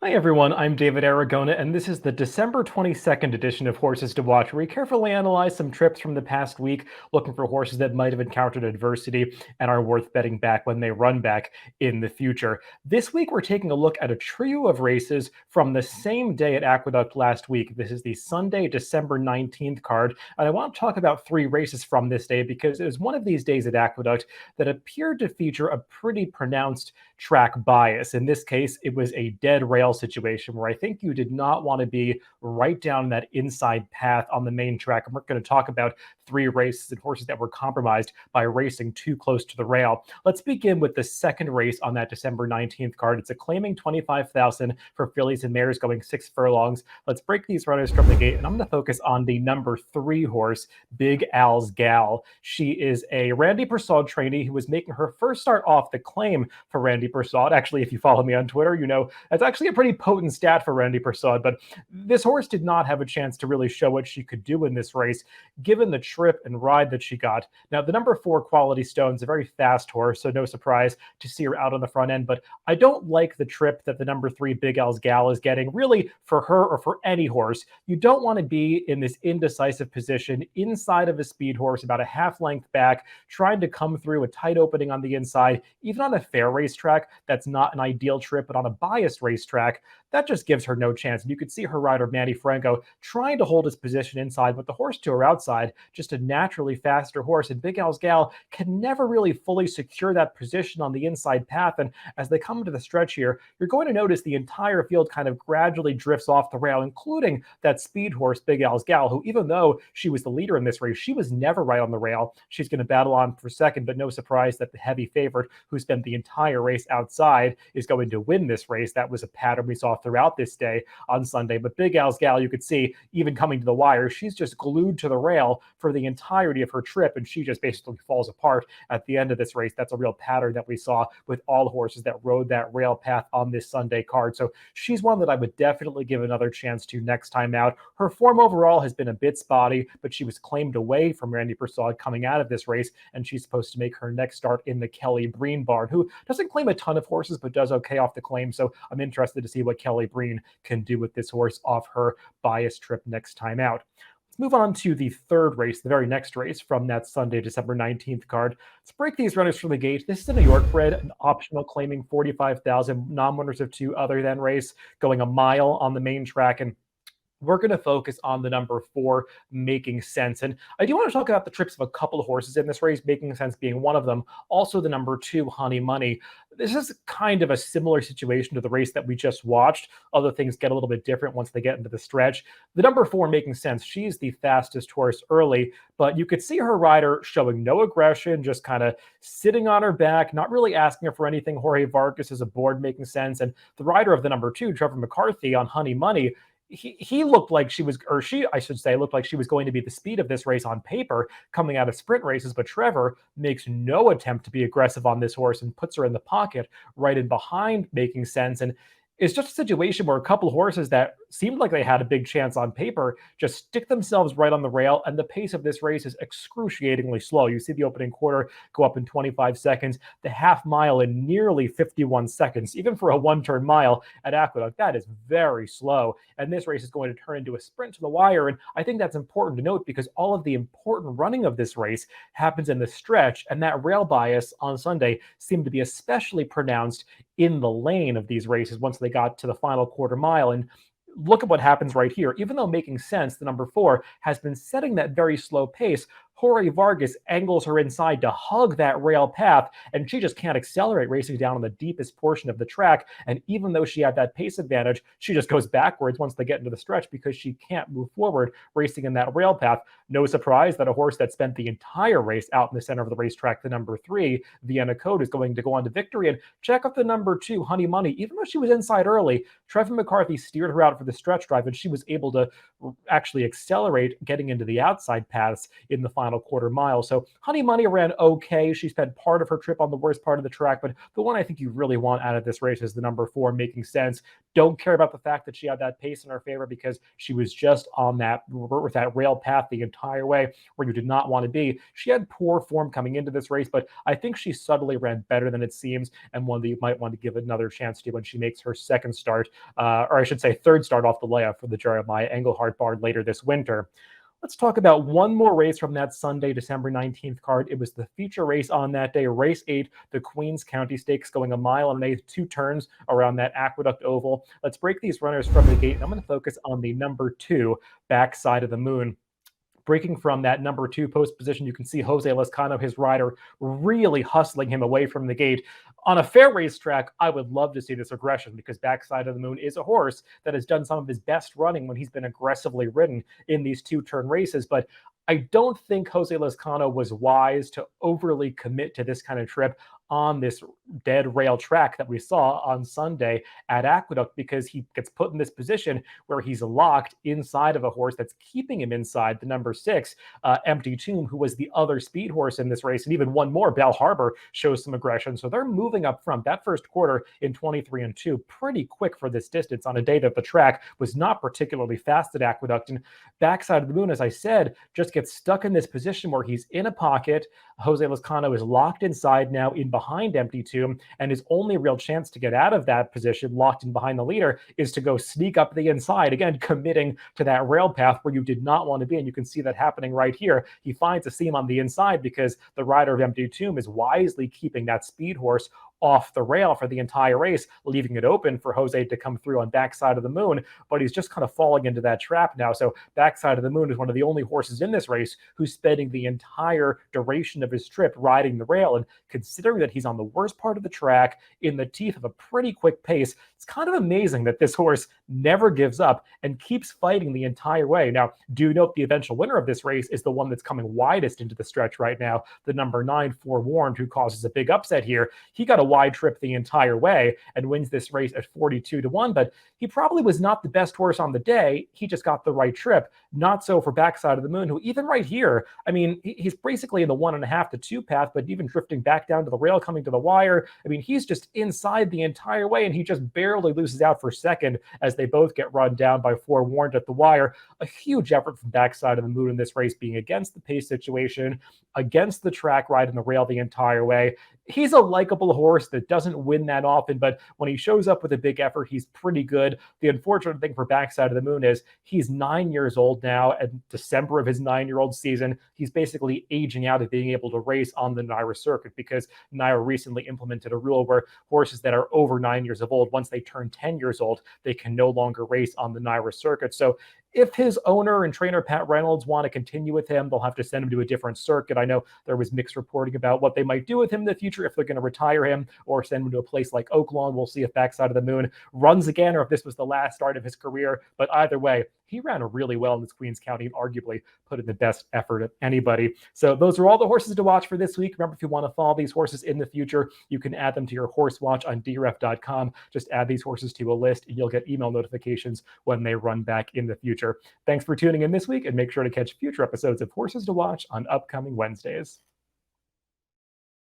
Hi everyone, I'm David Aragona, and this is the December 22nd edition of Horses to Watch, where we carefully analyze some trips from the past week, looking for horses that might have encountered adversity and are worth betting back when they run back in the future. This week, we're taking a look at a trio of races from the same day at Aqueduct last week. This is the Sunday, December 19th card, and I want to talk about three races from this day because it was one of these days at Aqueduct that appeared to feature a pretty pronounced track bias. In this case, it was a dead rail situation where I think you did not want to be right down that inside path on the main track. And we're going to talk about three races and horses that were compromised by racing too close to the rail. Let's begin with the second race on that December 19th card. It's a claiming 25,000 for fillies and mares going 6 furlongs. Let's break these runners from the gate, and I'm going to focus on the number 3 horse, Big Al's Gal. She is a Randy Persaud trainee who was making her first start off the claim for Randy Persaud. Actually, if you follow me on Twitter, you know that's actually a pretty potent stat for Randy Persaud, but this horse did not have a chance to really show what she could do in this race, given the trip and ride that she got. Now, the number 4 Quality Stone's a very fast horse, so no surprise to see her out on the front end, but I don't like the trip that the number 3 Big Al's Gal is getting, really for her or for any horse. You don't want to be in this indecisive position inside of a speed horse, about a half length back, trying to come through a tight opening on the inside, even on a fair racetrack. That's not an ideal trip, but on a biased racetrack, that just gives her no chance. And you could see her rider, Manny Franco, trying to hold his position inside, but the horse to her outside, just a naturally faster horse. And Big Al's Gal can never really fully secure that position on the inside path. And as they come into the stretch here, you're going to notice the entire field kind of gradually drifts off the rail, including that speed horse, Big Al's Gal, who, even though she was the leader in this race, she was never right on the rail. She's going to battle on for second, but no surprise that the heavy favorite, who spent the entire race outside, is going to win this race. That was a pattern we saw throughout this day on Sunday. But Big Al's Gal, you could see, even coming to the wire, she's just glued to the rail for the entirety of her trip, and she just basically falls apart at the end of this race. That's a real pattern that we saw with all horses that rode that rail path on this Sunday card. So she's one that I would definitely give another chance to next time out. Her form overall has been a bit spotty, but she was claimed away from Randy Persaud coming out of this race, and she's supposed to make her next start in the Kelly Breen barn, who doesn't claim a ton of horses, but does okay off the claim. So I'm interested to see what Kelly Breen can do with this horse off her biased trip next time out. Let's move on to the third race, the very next race from that Sunday, December 19th card. Let's break these runners from the gate. This is a New York bred, an optional claiming 45,000, non-winners of 2 other than race, going a mile on the main track. And we're going to focus on the number 4, Making Sense. And I do want to talk about the trips of a couple of horses in this race, Making Sense being one of them. Also, the number 2, Honey Money. This is kind of a similar situation to the race that we just watched. Other things get a little bit different once they get into the stretch. The number 4, Making Sense, she's the fastest horse early, but you could see her rider showing no aggression, just kind of sitting on her back, not really asking her for anything. Jorge Vargas is aboard Making Sense. And the rider of the number 2, Trevor McCarthy, on Honey Money, he looked like she was, or she, I should say, looked like she was going to be the speed of this race on paper coming out of sprint races, but Trevor makes no attempt to be aggressive on this horse and puts her in the pocket right in behind Making Sense. And it's just a situation where a couple of horses that seemed like they had a big chance on paper just stick themselves right on the rail, and the pace of this race is excruciatingly slow. You see the opening quarter go up in 25 seconds, the half mile in nearly 51 seconds. Even for a one-turn mile at Aqueduct, that is very slow, and this race is going to turn into a sprint to the wire, and I think that's important to note because all of the important running of this race happens in the stretch, and that rail bias on Sunday seemed to be especially pronounced in the lane of these races once they got to the final quarter mile. And look at what happens right here. Even though Making Sense, the number 4, has been setting that very slow pace, Jorge Vargas angles her inside to hug that rail path, and she just can't accelerate racing down on the deepest portion of the track. And even though she had that pace advantage, she just goes backwards once they get into the stretch because she can't move forward racing in that rail path. No surprise that a horse that spent the entire race out in the center of the racetrack, the number 3, Vienna Code, is going to go on to victory. And check out the number 2, Honey Money. Even though she was inside early, Trevor McCarthy steered her out for the stretch drive, and she was able to actually accelerate getting into the outside paths in the final final quarter mile. So Honey Money ran okay. She spent part of her trip on the worst part of the track, but the one I think you really want out of this race is the number 4, Making Sense. Don't care about the fact that she had that pace in her favor because she was just on that with that rail path the entire way where you did not want to be. She had poor form coming into this race, but I think she subtly ran better than it seems, and one that you might want to give another chance to when she makes her second start, or I should say third start off the layup for the Jeremiah Engelhardt Bard later this winter. Let's talk about one more race from that Sunday, December 19th card. It was the feature race on that day, race 8, the Queens County Stakes, going a mile and an eighth, 2 turns around that Aqueduct Oval. Let's break these runners from the gate. I'm going to focus on the number 2, Backside of the Moon. Breaking from that number 2 post position, you can see Jose Lezcano, his rider, really hustling him away from the gate. On a fair racetrack, I would love to see this aggression because Backside of the Moon is a horse that has done some of his best running when he's been aggressively ridden in these 2-turn races. But I don't think Jose Lezcano was wise to overly commit to this kind of trip on this dead rail track that we saw on Sunday at Aqueduct, because he gets put in this position where he's locked inside of a horse that's keeping him inside, the number 6, Empty Tomb, who was the other speed horse in this race. And even one more, Bell Harbor, shows some aggression. So they're moving up front. That first quarter in 23-2, pretty quick for this distance on a day that the track was not particularly fast at Aqueduct. And Backside of the Moon, as I said, just gets stuck in this position where he's in a pocket. Jose Lezcano is locked inside now in behind Empty Tomb, and his only real chance to get out of that position, locked in behind the leader, is to go sneak up the inside, again committing to that rail path where you did not want to be. And you can see that happening right here. He finds a seam on the inside because the rider of Empty Tomb is wisely keeping that speed horse off the rail for the entire race, leaving it open for Jose to come through on Backside of the Moon, but he's just kind of falling into that trap now. So Backside of the Moon is one of the only horses in this race who's spending the entire duration of his trip riding the rail. And considering that he's on the worst part of the track in the teeth of a pretty quick pace, it's kind of amazing that this horse never gives up and keeps fighting the entire way. Now, do note the eventual winner of this race is the one that's coming widest into the stretch right now, the number 9, Forewarned, who causes a big upset here. He got a wide trip the entire way and wins this race at 42-1, but he probably was not the best horse on the day. He just got the right trip. Not so for Backside of the Moon, who even right here, I mean, he's basically in the 1.5 to 2 path, but even drifting back down to the rail, coming to the wire. I mean, he's just inside the entire way, and he just barely loses out for second as they both get run down by Forewarned at the wire. A huge effort from Backside of the Moon in this race, being against the pace situation, against the track ride and the rail the entire way. He's a likable horse that doesn't win that often, but when he shows up with a big effort, he's pretty good. The unfortunate thing for Backside of the Moon is he's 9 years old now. At December of his 9-year-old season, he's basically aging out of being able to race on the NYRA circuit, because NYRA recently implemented a rule where horses that are over 9 years of old, once they turn 10 years old, they can no longer race on the NYRA circuit. So if his owner and trainer, Pat Reynolds, want to continue with him, they'll have to send him to a different circuit. I know there was mixed reporting about what they might do with him in the future, if they're going to retire him or send him to a place like Oaklawn. We'll see if Backside of the Moon runs again or if this was the last start of his career. But either way, he ran really well in this Queens County and arguably put in the best effort of anybody. So those are all the horses to watch for this week. Remember, if you want to follow these horses in the future, you can add them to your horse watch on DRF.com. Just add these horses to a list and you'll get email notifications when they run back in the future. Thanks for tuning in this week, and make sure to catch future episodes of Horses to Watch on upcoming Wednesdays.